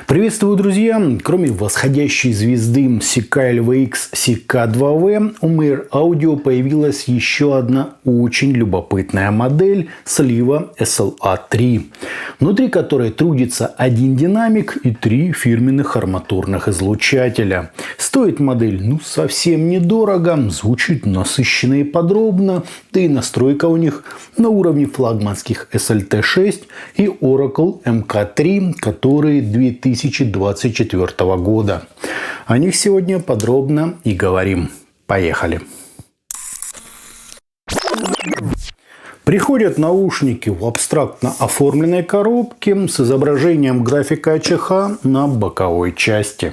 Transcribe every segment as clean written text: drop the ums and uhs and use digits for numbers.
Приветствую, друзья! Кроме восходящей звезды CK-LVX CK2V, у Meyer Audio появилась еще одна очень любопытная модель слива SLA3, внутри которой трудится один динамик и 3 фирменных арматурных излучателя. Стоит модель совсем недорого, звучит насыщенно и подробно, да и настройка у них на уровне флагманских SLT6 и Oracle MK3, которые 2024 года. О них сегодня подробно и говорим. Поехали! Приходят наушники в абстрактно оформленной коробке с изображением графика АЧХ на боковой части.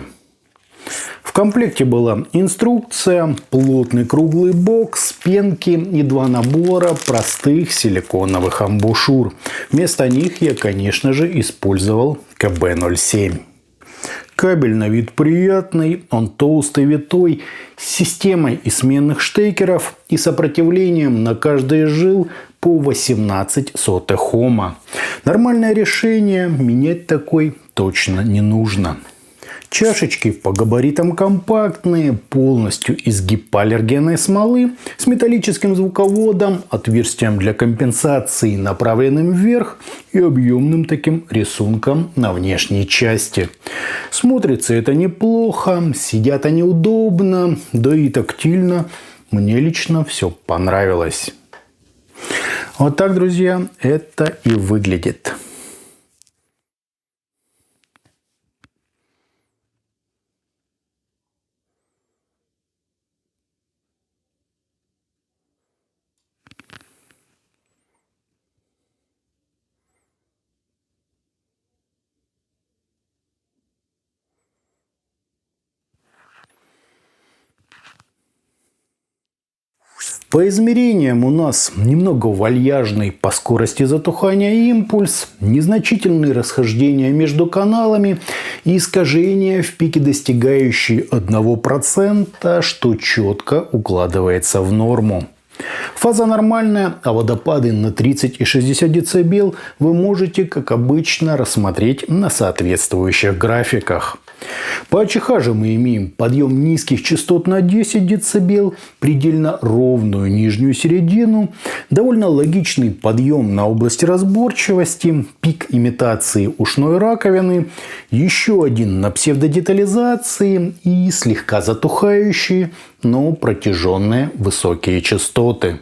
В комплекте была инструкция, плотный круглый бокс, пенки и 2 набора простых силиконовых амбушюр. Вместо них я, конечно же, использовал КБ-07. Кабель на вид приятный, он толстый, витой, с системой из сменных штекеров и сопротивлением на каждый из жил по 18 сотых Ома. Нормальное решение, менять такой точно не нужно. Чашечки по габаритам компактные, полностью из гипоаллергенной смолы, с металлическим звуководом, отверстием для компенсации, направленным вверх и объемным таким рисунком на внешней части. Смотрится это неплохо, сидят они удобно, да и тактильно. Мне лично все понравилось. Вот так, друзья, это и выглядит. По измерениям у нас немного вальяжный по скорости затухания импульс, незначительные расхождения между каналами и искажения в пике, достигающие 1%, что четко укладывается в норму. Фаза нормальная, а водопады на 30 и 60 дБ вы можете, как обычно, рассмотреть на соответствующих графиках. По АЧХ же мы имеем подъем низких частот на 10 дБ, предельно ровную нижнюю середину, довольно логичный подъем на области разборчивости, пик имитации ушной раковины, еще один на псевдодетализации и слегка затухающие, но протяженные высокие частоты.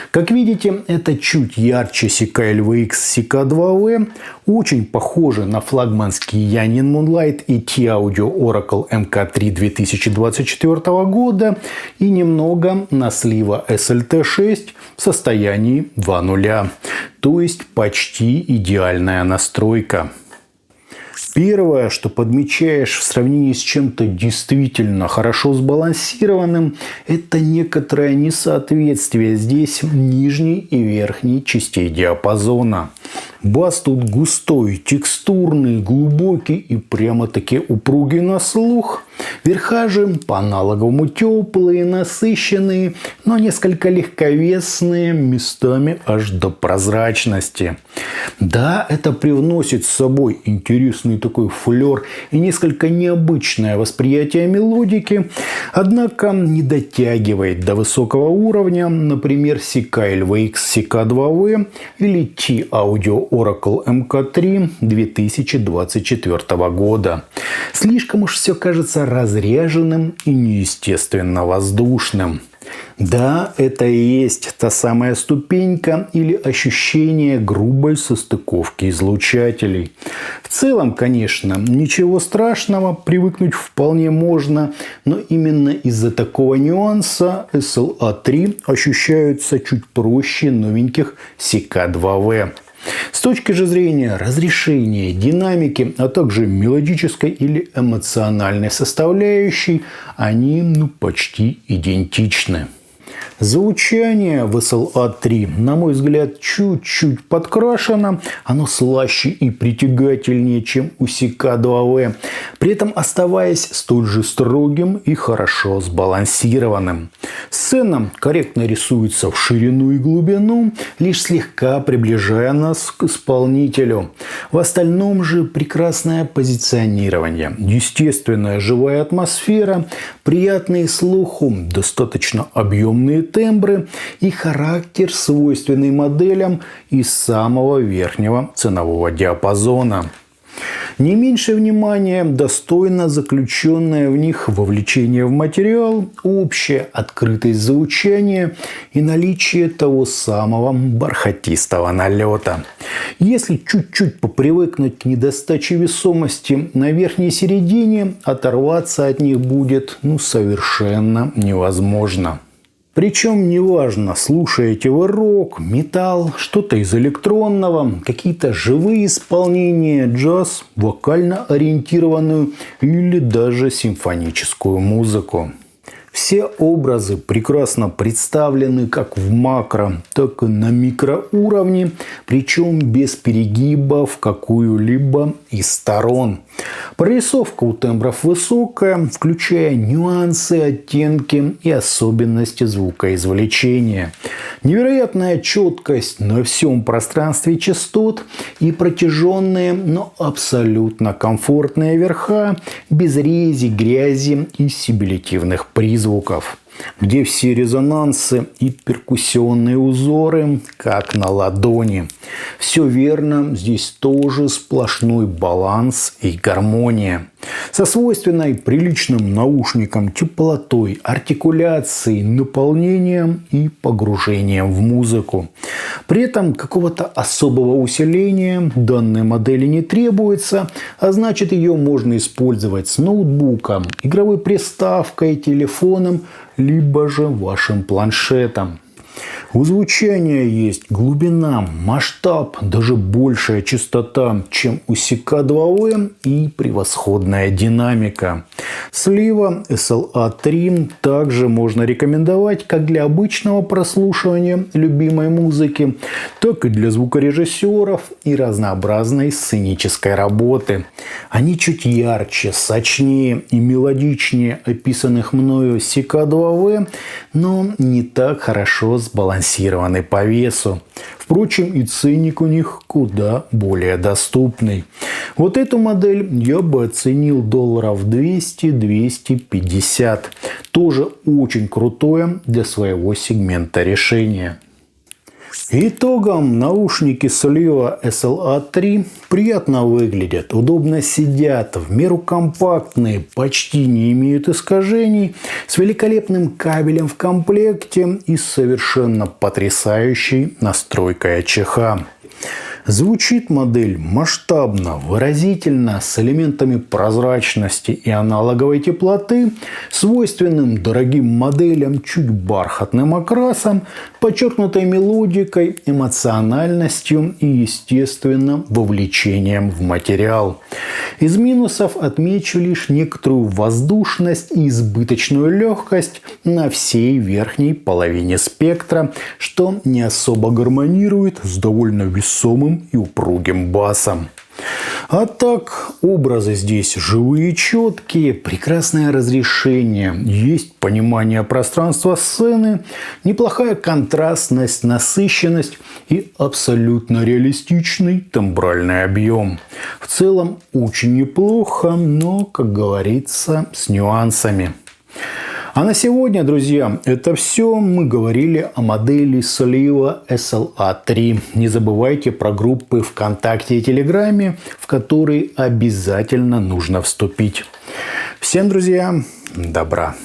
Как видите, это чуть ярче CK-LVX CK2V, очень похоже на флагманские Yanin Moonlight и T-Audio Oracle MK3 2024 года и немного на слива SLT6 в состоянии 2.0, то есть почти идеальная настройка. Первое, что подмечаешь в сравнении с чем-то действительно хорошо сбалансированным, это некоторое несоответствие здесь нижней и верхней частей диапазона. Бас тут густой, текстурный, глубокий и прямо-таки упругий на слух. Верха же по-аналоговому теплые, насыщенные, но несколько легковесные, местами аж до прозрачности. Да, это привносит с собой интересный такой флер и несколько необычное восприятие мелодики, однако не дотягивает до высокого уровня, например, CK-LVX CK2V или T-Audio Oracle MK3 2024 года. Слишком уж все кажется разряженным и неестественно воздушным. Да, это и есть та самая ступенька или ощущение грубой состыковки излучателей. В целом, конечно, ничего страшного, привыкнуть вполне можно, но именно из-за такого нюанса SLA3 ощущаются чуть проще новеньких CK2V. С точки же зрения разрешения, динамики, а также мелодической или эмоциональной составляющей, они почти идентичны. Звучание в SLA-3, на мой взгляд, чуть-чуть подкрашено. Оно слаще и притягательнее, чем у CK2V, при этом оставаясь столь же строгим и хорошо сбалансированным. Сцена корректно рисуется в ширину и глубину, лишь слегка приближая нас к исполнителю. В остальном же прекрасное позиционирование, естественная живая атмосфера, приятные слуху, достаточно объемные тембры и характер, свойственный моделям из самого верхнего ценового диапазона. Не меньше внимания достойно заключенное в них вовлечение в материал, общая открытость звучания и наличие того самого бархатистого налета. Если чуть-чуть попривыкнуть к недостаче весомости на верхней середине, оторваться от них будет совершенно невозможно. Причем неважно, слушаете вы рок, металл, что-то из электронного, какие-то живые исполнения, джаз, вокально ориентированную или даже симфоническую музыку. Все образы прекрасно представлены как в макро, так и на микроуровне, причем без перегиба в какую-либо из сторон. Прорисовка у тембров высокая, включая нюансы, оттенки и особенности звукоизвлечения. Невероятная четкость на всем пространстве частот и протяженные, но абсолютно комфортные верха, без рези, грязи и сибилитивных призвуков, где все резонансы и перкуссионные узоры как на ладони. Все верно, здесь тоже сплошной баланс и гармония. Со свойственной приличным наушникам теплотой, артикуляцией, наполнением и погружением в музыку. При этом какого-то особого усиления данной модели не требуется, а значит ее можно использовать с ноутбуком, игровой приставкой, телефоном, либо же вашим планшетом. У звучания есть глубина, масштаб, даже большая частота, чем у CK2V и превосходная динамика. Слива SLA-3 также можно рекомендовать как для обычного прослушивания любимой музыки, так и для звукорежиссеров и разнообразной сценической работы. Они чуть ярче, сочнее и мелодичнее описанных мною CK2V, но не так хорошо сбалансированы по весу. Впрочем, и ценник у них куда более доступный. Вот эту модель я бы оценил $200-250. Тоже очень крутое для своего сегмента решение. Итогом наушники Слива SLA-3 приятно выглядят, удобно сидят, в меру компактные, почти не имеют искажений, с великолепным кабелем в комплекте и совершенно потрясающей настройкой АЧХ. Звучит модель масштабно, выразительно, с элементами прозрачности и аналоговой теплоты, свойственным дорогим моделям чуть бархатным окрасом, подчеркнутой мелодикой, эмоциональностью и, естественно, вовлечением в материал. Из минусов отмечу лишь некоторую воздушность и избыточную легкость на всей верхней половине спектра, что не особо гармонирует с довольно весомым и упругим басом. А так, образы здесь живые, четкие, прекрасное разрешение, есть понимание пространства сцены, неплохая контрастность, насыщенность и абсолютно реалистичный тембральный объем. В целом очень неплохо, но, как говорится, с нюансами. А на сегодня, друзья, это все. Мы говорили о модели Слива SLA-3. Не забывайте про группы ВКонтакте и Телеграме, в которые обязательно нужно вступить. Всем, друзья, добра!